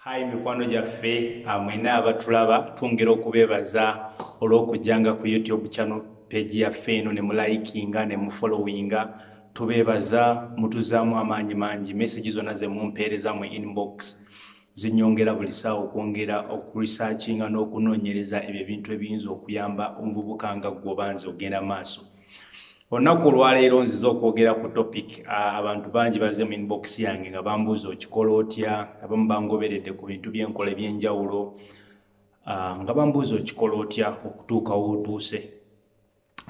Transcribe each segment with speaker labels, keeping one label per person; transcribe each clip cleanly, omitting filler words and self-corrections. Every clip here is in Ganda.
Speaker 1: Hai mikwano gyaffe mwena abatulaba twongera okubeebaza olw'okujjanga ku YouTube channel page yaffe eno ne mulayikinga ne mufollowinga. Tubeebaza mutuzaamu amaanyi mangi. Message zonna ze mumpeereza mu inbox zinyongera buli ssaawa okwongera okuresearchinga n'okunoonyereza ebyo ebintu ebiyinza okuyamba omuvubuka nga ggwe obanze ogenda maaso. Olunaku olwaleero nziza okwogera ku topic abantu bangi bazze mu inbox yange nga bambuuza okikola otya, abamu bangoberedde ku bintu by'enkola eby'enjawulo nga bambuuza okikola otya okutuuka w'otuuse.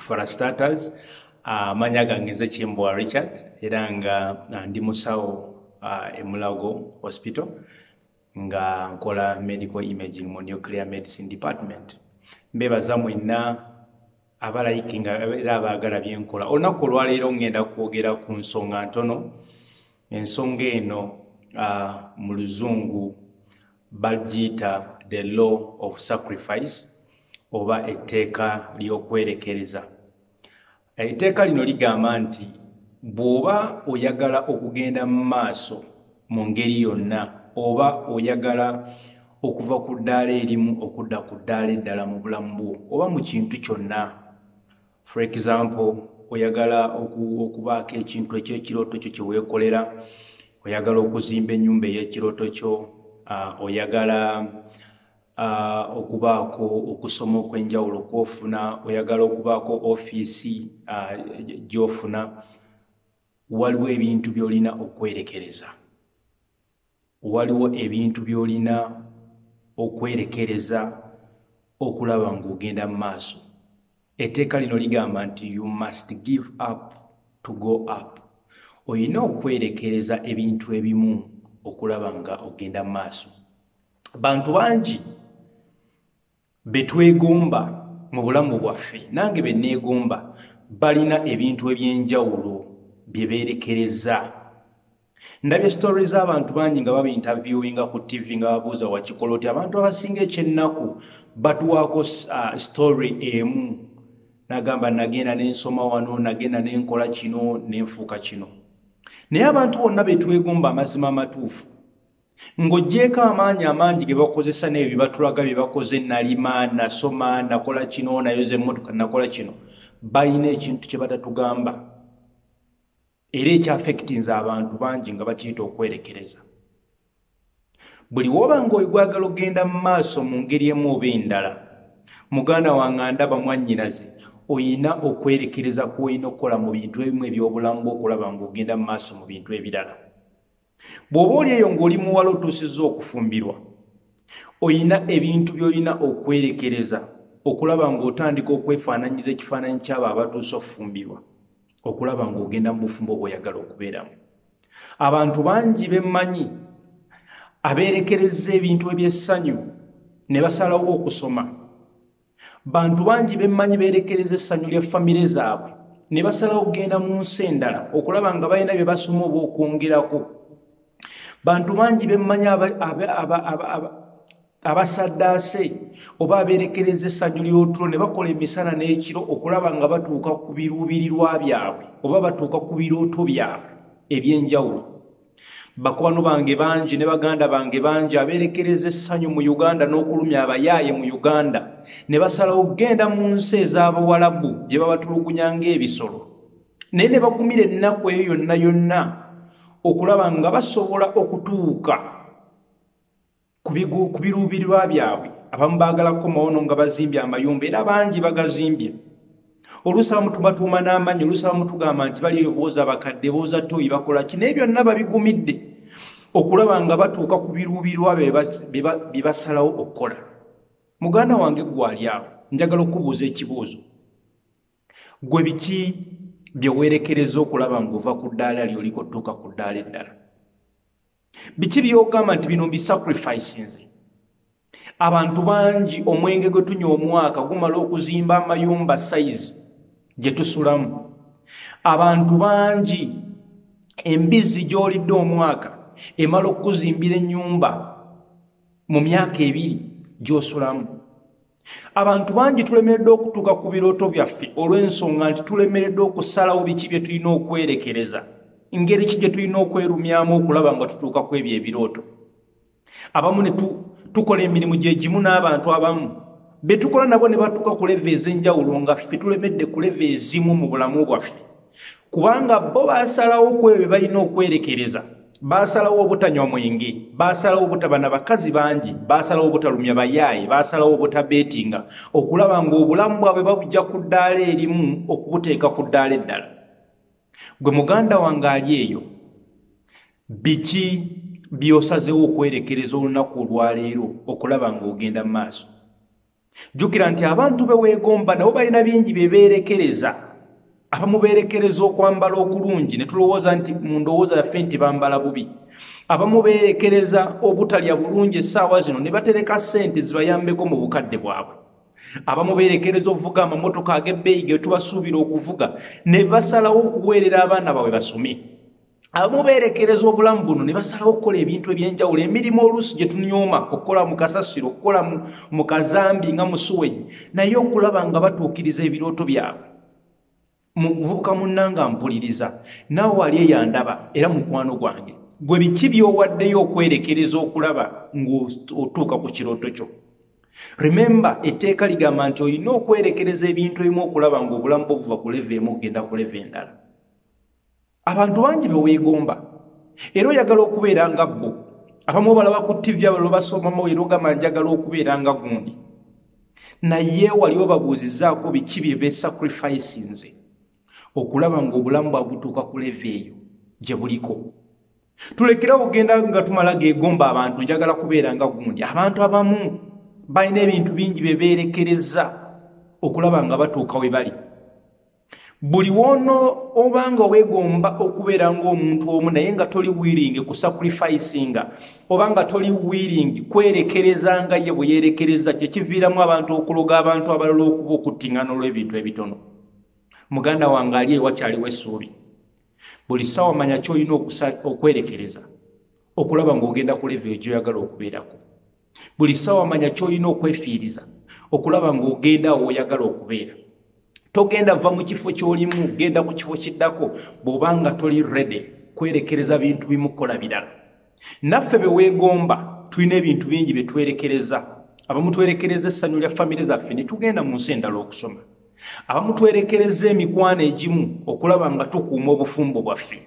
Speaker 1: For starters, amannya gange nze Kimbwa Richard era nga ndi musawo e Mulago Hospital nga nkola medical imaging mu nuclear medicine department. Mbeebaza mwenna abalayikinga era abaagala byenkola. Olunaku olwaleero ngenda kwogera ku nsonga ntono. Ensonga eno mu luzungu bagiyita the law of sacrifice oba etteeka ly'okwerekereza. Etteeka lino ligamba nti bw'oba oyagala okugenda mu maaso mu ngeri yonna oba oyagala okuva ku ddaala erimu okudda ku ddaala eddala mu bulamu bwo oba mu kintu kyonna. For example, oyagala okubaako ekintu eky'ekirooto kyo kye weekolera, oyagala okuzimba ennyumba ey'ekirooto kyo, oyagala okubaako okusoma okw'enjawulo kw'ofuna, oyagala okubaako ofiisi gy'ofuna, waliwo ebintu by'olina okwerekereza. Waliwo ebintu by'olina okwerekereza okulaba ng'ogenda mu maaso. Etteeka lino ligamba nti you must give up to go up. Olina okwerekereza ebintu ebimu okulaba nga ogenda mu maaso. Bantu bangi betwegomba mu bulamu bwaffe, nange be neegomba, balina ebintu eby'enjawulo bye beerekereza. Ndabye stories z'abantu bangi nga babinterviewinga ku TV nga babuuza wakikola otya. Abantu abasinga ekyennaku batuwaako story emu. Nagamba nagenda n'ensoma wano, nagenda n'enkola kino, n'enfuuka kino. Naye abantu bonna betwegomba amazima amatuufu, ng'oggyeko amaanyi amangi ge bakozesa n'ebyo bye batulaga bye bakoze, nalima, nasoma, nakola kino, nayoza emmotoka, nakola kino, balina ekintu kye batatugamba era ekyaffectinze abantu bangi nga bakiyita okwerekereza. Buli woba ng'oyagala ogenda mu maaso mu ngeri emu oba endala, muganda wange ndaba mwannyinaze, oyina okwerekereza kw'olina okukola mu bintu ebimu eby'obulamu bwo okulaba ng'ogenda mu maaso mu bintu ebirala. Bw'oba oli eyo ng'oli muwala otuusizza okufumbirwa, oyina ebintu by'olina okwerekereza okulaba ng'otandika okwefaananyiza ekifaananyi ky'abo abatuuse okufumbirwa, okulaba ng'ogenda mu bufumbo bw'oyagala okubeeramu. Abantu bangi bemmanyi abeerekereza ebintu eby'essanyu ne basalawo okusoma. Bantu bangi bemmanyi beerekereza essanyu lya famire zaabwe ne basalawo okugenda mu nsi endala okulaba nga balina bye basoma oba okwongerako. Bantu bangi bemmanyi abasaddaase oba abeerekereza essanyu ly'otulo ne bakola emisana n'ekiro okulaba nga batuuka ku biruubirirwa byabwe oba batuuka ku birooto byabwe eby'enjawulo. Bakwano bange bangi ne baganda bange bangi abeerekereza essanyu mu Uganda n'okulumya abayaaye mu Uganda ne basalawo okugenda mu nsi ez'Abawalabu gye babatulugunya ng'ebisolo, naye ne bagumira ennaku eyo yonna yonna okulaba nga basobola okutuuka ku biruubirirwa byabwe. Abamu baagalako mawono nga bazimbye amayumba era bangi bagazimbye. Oluusi abamu tubatuuma n'amannya, oluusi abamu tugamba nti bali eyo booza bakadde, booza toyi, bakola ki, naye byonna babigumidde okulaba nga batuuka ku biruubirwa bye basalawo okukola. Muganda wange ggwe ali awo, njagala okubuuza ekibuuzo. Ggwe biki bye weerekereza okulaba ng'ova ku ddaala ly'oliko otuuka ku ddaala eddala? Biki by'ogamba nti bino mbisacrificinze? Abantu bangi omwenge gwe tunywa omwaka gumala okuzimba amayumba sayizi gye tusulamu. Abantu bangi embizzi gy'olidde omwaka emala okuzimbira ennyumba mu myaka 2 gy'osulamu. Abantu bangi tulemereddwa okutuuka ku birooto byaffe olw'ensonga nti tulemereddwa okusalawo biki bye tulina okwerekereza, engeri ki gye tulina okwerumyamu okulaba nga tutuuka ku ebyo ebirooto. abamu ne tukola emirimu gye gimu n'abantu abamu be tukola nabo ne batuuka ku leve ez'enjawulo nga ffe tulemedde ku leve ezimu mu bulamu bwaffe kubanga bo baasalawo ku ebyo balina okwerekereza baasalawo obutanywa mwenge baasalawo obutaba na bakazi bangi baasalawo obutalumya bayaayi baasalawo obutabeetinga okulaba ng'obulamu bwabwe babujja ku ddaala erimu okubuteeka ku ddaala eddala gwe muganda wange ali eyo biki byosazewo okwerekereza olunaku olwaleero okulaba ng'ogenda mu maaso jjukira nti abantu be weegomba nabo balina bingi bye beerekereza abamu beerekereza okwambala okulungi ne tulowooza nti mu ndowooza yaffe nti bambala bubi abamu beerekereza obutalya bulungi essaawa zino ne batereka ssente zibayambeko mu bukadde bwabwe abamu beerekereza okuvuga amamotoka ag'ebbeeyi ge tubasuubira okuvuga ne basalawo okuweerera abaana baabwe basome abamu beerekereza obulamu buno ne basalawo okukola ebintu eby'enjawulo emirimu oluusi gye tunyooma okukola mu kasasiro okukola mu kazambi nga mu suwegi naye okulaba nga batuukiriza ebirooto byabwe muvubuka munnanga mpuliriza naawe wali eyandaba era mukwano gwange gwe biki by'owaddeyo okwerekereza okulaba ng'otuuka ku kirooto kyo remember etteeka ligamba nti olina okwerekereza ebintu ebimu okulaba ng'obulamu bwo buva ku leve emu okgenda ku leve endala abantu bangi be weegomba era oyagala okubeera nga bo abamu balaba ku ttivi abalala basomamu era ogamba njagala okubeera nga gundi naye wali obabuuzizzaako biki bye besacrificinze okulaba ng'obulamu bwabutuuka ku leve eyo gye buliko tulekerawo ogenda nga tumala geegomba abantu njagala kubeera nga gundi abantu abamu balina ebintu bingi bye beerekereza okulaba nga batuuka we bali buli woono obanga weegomba okubeera ng'omuntu omu naye nga toli willing kusacrificinga oba nga toli willing kwerekereza nga ye bwe yeerekereza kyekiviiramu abantu okuloga abantu abalala okuba okuttiŋŋana olw'ebintu ebitono muganda wange ali ewakyaliwo essuubi buli ssaawa manya ky'olina okwerekereza okulaba ng'ogenda ku leve gy'oyagala okubeerako buli ssaawa manya ky'olina okwefiiriza okulaba ng'ogenda w'oyagala okubeera togenda va mu kifo ky'olimu genda ku kifo kiddako bw'obanga toli ready kwerekereza bintu bimu kukola birala naffe be weegomba tulina ebintu bingi bye twerekereza abamu twerekereza essanyu lya famire zaffe ne tugenda mu nsi endala okusoma abamu twerekereza emikwano egimu okulaba nga tukuuma obufumbo bwaffe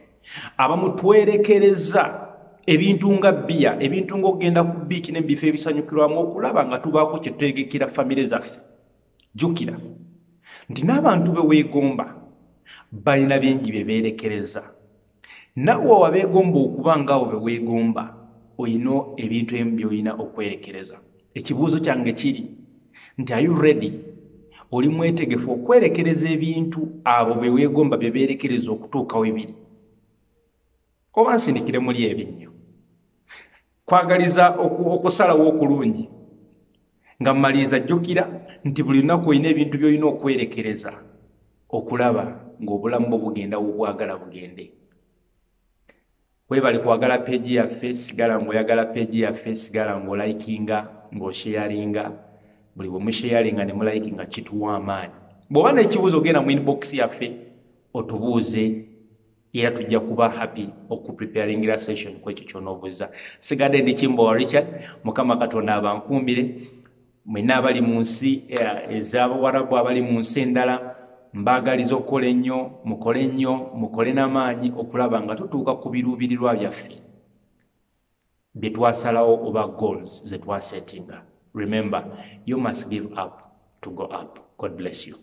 Speaker 1: abamu twerekereza ebintu nga bbiya ebintu ng'okgenda ku biiki n'ebifo ebisanyukirwamu okulaba nga tubaako kye tutegekera famire zaffe jjukira nti n'abantu be weegomba balina bingi bye beerekereza nawe wabeegomba okuba ngaawo be weegomba olina ebintu ebimu by'olina okwerekereza ekibuuzo kyange kiri nti are you ready oli mwetegefu okwerekereza ebintu abo be weegomba bye beerekereza okutuuka we biri oba nsindikire muli ebinnyo kwagaliza okusalawo okulungi nga mmaliriza jjukira nti buli lunaku olina ebintu by'olina okwerekereza okulaba ng'obulamu bwo bugenda bwagala bugende weebali kwagala peegi yaffe sigala ng'oyagala peegi yaffe sigala ng'olayikinga ng'osheyalinga buli bwe musheyalinga ne mulayikinga kituwa amaanyi bw'oba n'ekibuuzo ogenda mu inbox yaffe otubuuze era tujja kuba happy okupreparingira session ku ekyo ky'onoobuuza sigadde ndi Kimbowa Richard mukama katonda abankuumire mwenna abali mu nsi ez'Abawarabu abali mu nsi endala mbaagaliza okukola ennyo mukole n'amaanyi okulaba nga tutuuka ku biruubirirwa byaffe bye twasalawo oba goals ze twasettinga remember you must give up to go up. God bless you.